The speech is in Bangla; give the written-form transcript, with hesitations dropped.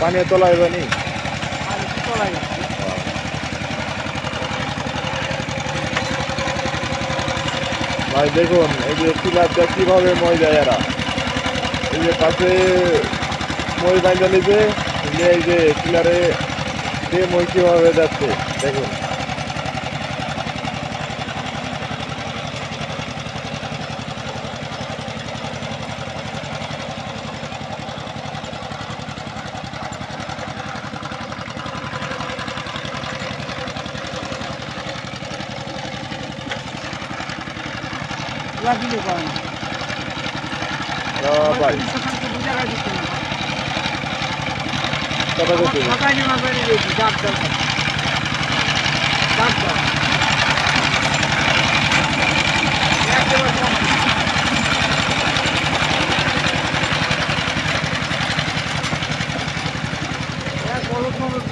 পানি তলায় বানি আর একটু তলায় যাচ্ছে। ভাই দেখুন এই যে পিলারটা কিভাবে মই দেয় এরা, এই যে পাশে মই বাইন্দা নিছে, এই যে পিলারে দিয়ে মই কিভাবে যাচ্ছে দেখুন। লাগিয়ে পারে না। ভাই সেখানকে বুঝা রাখছে না। কথা আমার বলতে ঢাকায় নেওয়া বেরিয়ে গেছি, ডাক দরকার। ডাক দাও। একেবারে কম। এক বলদ মলদ